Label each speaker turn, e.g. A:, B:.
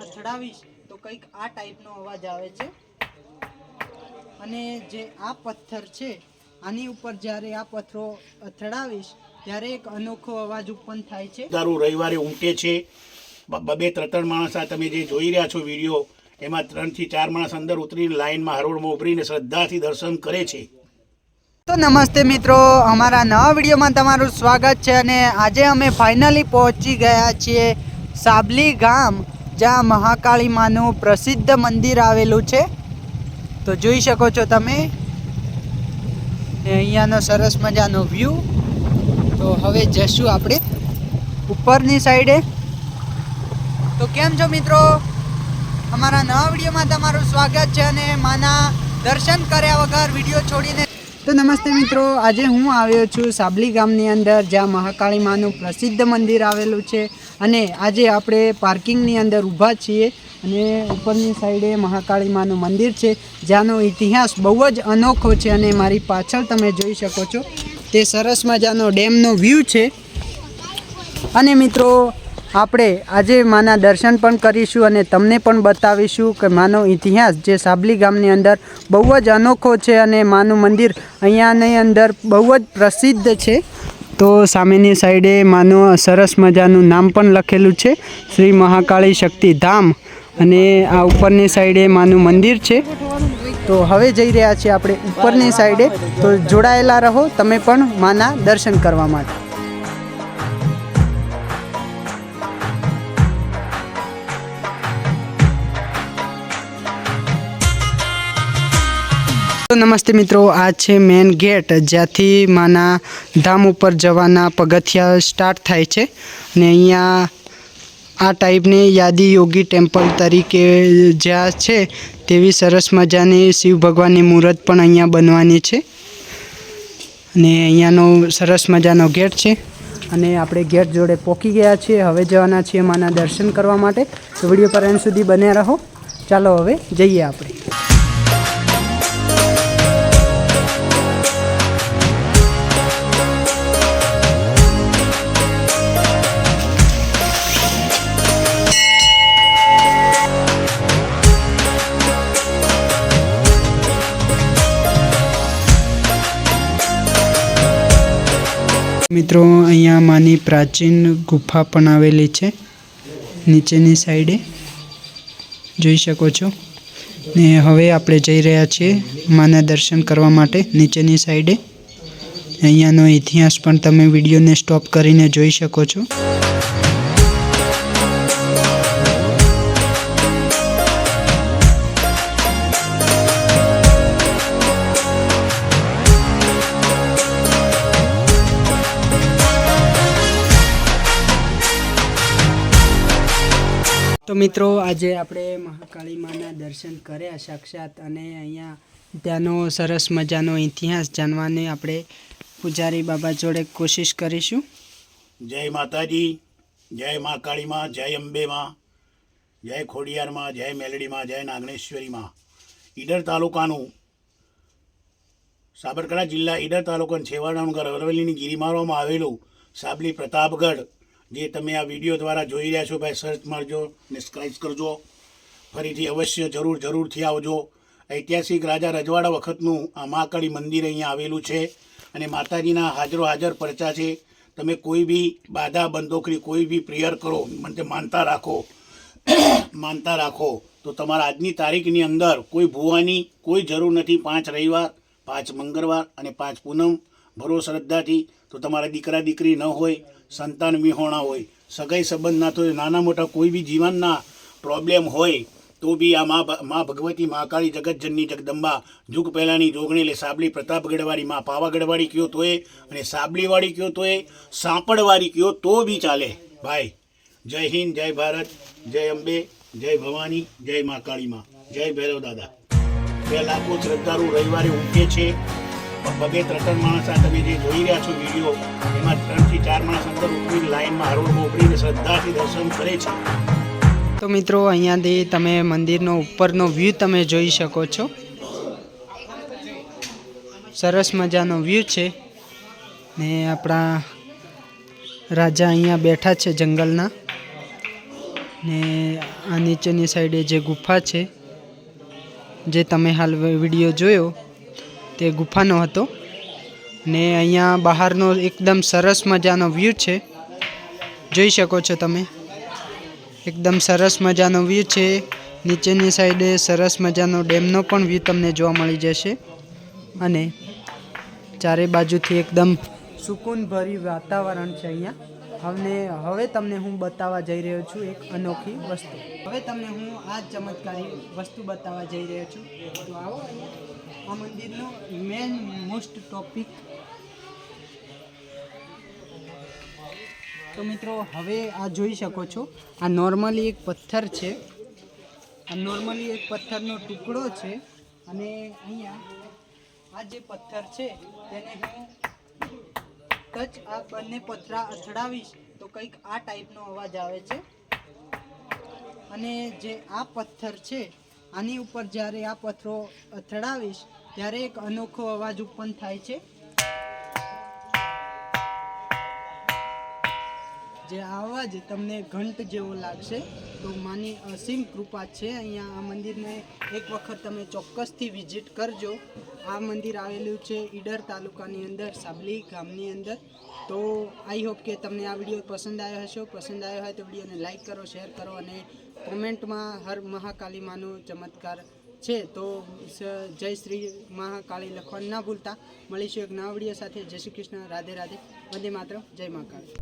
A: અથડાવીશ તો કંઈક આ ટાઈપનો અવાજ આવે છે। અને જે આ પથ્થર છે આની ઉપર જ્યારે આ પથ્થરો અથડાવીશ ત્યારે એક અનોખો અવાજ ઉત્પન્ન થાય છે।
B: દારૂ રવિવારે ઉમટે છે। બબે ત્રણ માણસ આ તમે જે જોઈ રહ્યા છો વિડીયો એમાં 3 થી 4 માણસ અંદર ઉતરીને લાઈનમાં હરોળમાં ઉભરીને શ્રદ્ધાથી દર્શન કરે છે।
A: તો નમસ્તે મિત્રો, અમારા નવા વિડીયોમાં તમારું સ્વાગત છે। અને આજે અમે ફાઇનલી પહોંચી ગયા છીએ સાબલી ગામ, જ્યાં મહાકાળી માનું પ્રસિદ્ધ મંદિર આવેલું છે। તો જોઈ શકો છો તમે અહીંયાનો સરસ મજાનો વ્યૂ। તો હવે જશું આપણે ઉપરની સાઈડે। તો કેમ છો મિત્રો, અમારા નવા વિડીયોમાં તમારું સ્વાગત છે। અને માના દર્શન કર્યા વગર વિડીયો છોડીને તો નમસ્તે મિત્રો, આજે હું આવ્યો છું સાબલી ગામની અંદર, જ્યાં મહાકાળી માનું પ્રસિદ્ધ મંદિર આવેલું છે। અને આજે આપણે પાર્કિંગની અંદર ઊભા છીએ અને ઉપરની સાઈડે મહાકાળી માનું મંદિર છે, જ્યાંનો ઇતિહાસ બહુ જ અનોખો છે। અને મારી પાછળ તમે જોઈ શકો છો તે સરસ મજાનો ડેમનો વ્યૂ છે। અને મિત્રો આપણે આજે માના દર્શન પણ કરીશું અને તમને પણ બતાવીશું કે માનો ઇતિહાસ જે સાબલી ગામની અંદર બહુ જ અનોખો છે। અને માનું મંદિર અહીંયાની અંદર બહુ જ પ્રસિદ્ધ છે। તો સામેની સાઈડે માનું સરસ મજાનું નામ પણ લખેલું છે, શ્રી મહાકાળી શક્તિ ધામ। અને આ ઉપરની સાઈડે માનું મંદિર છે। તો હવે જઈ રહ્યા છીએ આપણે ઉપરની સાઈડે। તો જોડાયેલા રહો તમે પણ માના દર્શન કરવા માટે। તો નમસ્તે મિત્રો, આ છે મેન ગેટ, જ્યાંથી માના ધામ ઉપર જવાના પગથિયા સ્ટાર્ટ થાય છે। અને અહીંયા આ ટાઈપની યાદી યોગી ટેમ્પલ તરીકે જ્યાં છે તેવી સરસ મજાની શિવ ભગવાનની મૂર્ત પણ અહીંયા બનવાની છે। અને અહીંયાનો સરસ મજાનો ગેટ છે અને આપણે ગેટ જોડે પહોંચી ગયા છીએ। હવે જવાના છીએ માના દર્શન કરવા માટે। તો વિડીયો પર એન્ડ સુધી બન્યા રહો। ચાલો હવે જઈએ આપણે। મિત્રો અહીંયા માની પ્રાચીન ગુફા પણ આવેલી છે, નીચેની સાઈડે જોઈ શકો છો। ને હવે આપણે જઈ રહ્યા છીએ માના દર્શન કરવા માટે નીચેની સાઈડે। અહીંયાનો ઇતિહાસ પણ તમે વિડીયોને સ્ટોપ કરીને જોઈ શકો છો। તો મિત્રો આજે આપણે મહાકાળી માના દર્શન કર્યા સાક્ષાત, અને અહીંયા ત્યાંનો સરસ મજાનો ઇતિહાસ જાણવાની આપણે પૂજારી બાબા જોડે કોશિશ કરીશું।
B: જય માતાજી, જય મહાકાળી માં, જય અંબે માં, જય ખોડિયાર માં, જય મેલડી માં, જય નાગણેશ્વરી માં। ઈડર તાલુકાનું, સાબરકાંઠા જિલ્લા ઈડર તાલુકાનું છેવાડાનું ઘર અરવલ્લીની ગિરિમાળામાં આવેલું સાબલી પ્રતાપગઢ, જે તમે આ વિડીયો દ્વારા જોઈ રહ્યા છો ભાઈ, સર્ચ મારજો ને સબસ્ક્રાઈબ કરજો। ફરીથી અવશ્ય જરૂરથી આવજો। ઐતિહાસિક રાજા રજવાડા વખતનું આ મહાકાળી મંદિર અહીંયા આવેલું છે અને માતાજીના હાજર પરચા છે। તમે કોઈ બી બાધા બંધોકરી કોઈ બી પ્રેયર કરો, મને માનતા રાખો તો તમારા આજની તારીખની અંદર કોઈ ભૂવાની કોઈ જરૂર નથી। 5 રવિવાર, 5 મંગળવાર અને 5 પૂનમ ભરો શ્રદ્ધાથી। તો તમારા દીકરા દીકરી ન હોય, સંતાન વિહોણા હોય, સગાઈ સંબંધ ના હોય, નાના મોટા કોઈ બી જીવનના પ્રોબ્લેમ હોય તો બી આ મા ભગવતી મહાકાળી જગતજનની જગદંબા જુગ પહેલાંની જોગણી એટલે સાબલી પ્રતાપગઢવાળી માં, પાવાગઢવાળી કયો તોય અને સાબલીવાળી કયો તોય, સાંપડવાળી કયો તો બી ચાલે ભાઈ। જય હિન્દ, જય ભારત, જય અંબે, જય ભવાની, જય મહાકાળી માં, જય ભૈરવ દાદા। 2 લાખો શ્રદ્ધાળુ રવિવારે ઉમટે છે। બબે 3 માણસ આ તમે જે જોઈ રહ્યા છો વિડીયો એમાં 3 થી 4 માણસ અંદર ઉતરીને લાઈનમાં હરોળમાં ઉભરીને શ્રદ્ધાથી દર્શન કરે છે।
A: તો મિત્રો અહીંયાથી તમે મંદિરનો ઉપરનો વ્યૂ તમે જોઈ શકો છો। સરસ મજાનો વ્યૂ છે ને આપણા રાજા અહીંયા બેઠા છે જંગલના। ને આ નીચેની સાઈડે જે ગુફા છે, જે તમે હાલ વિડીયો જોયો તે ગુફાનો હતો. ને અહીંયા બહારનો એકદમ સરસ મજાનો વ્યૂ છે, જોઈ શકો છો તમે. એકદમ સરસ મજાનો વ્યૂ છે. નીચેની સાઈડે સરસ મજાનો ડેમનો પણ વ્યૂ તમને જોવા મળી જશે. અને ચારે બાજુથી એકદમ સુકૂનભર્યું વાતાવરણ છે અહીંયા. હવે તમને હું બતાવવા જઈ રહ્યો છું એક અનોખી વસ્તુ. હવે તમને હું આ ચમત્કારી વસ્તુ બતાવવા જઈ રહ્યો છું. તો આવો અહીંયા આ મંદિરનો મેન મોસ્ટ ટોપિક. તો મિત્રો હવે આ જોઈ શકો છો, આ નોર્મલી એક પથ્થર છે. આ નોર્મલી એક પથ્થરનો ટુકડો છે. અને અહીંયા આ જે પથ્થર છે તેને હું આ બંને પથરા અથડાવીશ તો કંઈક આ ટાઈપનો અવાજ આવે છે. અને જે આ પથ્થર છે આની ઉપર જ્યારે આ પથ્થરો અથડાવીશ ત્યારે એક અનોખો અવાજ ઉત્પન્ન થાય છે. જે અવાજ તમને ઘંટ જેવો લાગશે. તો માની અસીમ કૃપા છે અહીંયા આ મંદિરને એક વખત તમે ચોક્કસથી વિઝિટ કરજો. આ મંદિર આવેલું છે ઈડર તાલુકાની અંદર, સાબલી ગામની અંદર. તો આઈ હોપ કે તમને આ વિડીયો પસંદ આવ્યો હશે. પસંદ આવ્યો હોય તો વિડીયોને લાઈક કરો, શેર કરો અને કોમેન્ટમાં હર મહાકાલી માનો ચમત્કાર છે તો જય શ્રી મહાકાળી લખવાનું ના ભૂલતા. મળીશું એક નવા વિડીયો સાથે. જય શ્રી કૃષ્ણ, રાધે રાધે, વંદે માતરમ, જય મહાકાળી.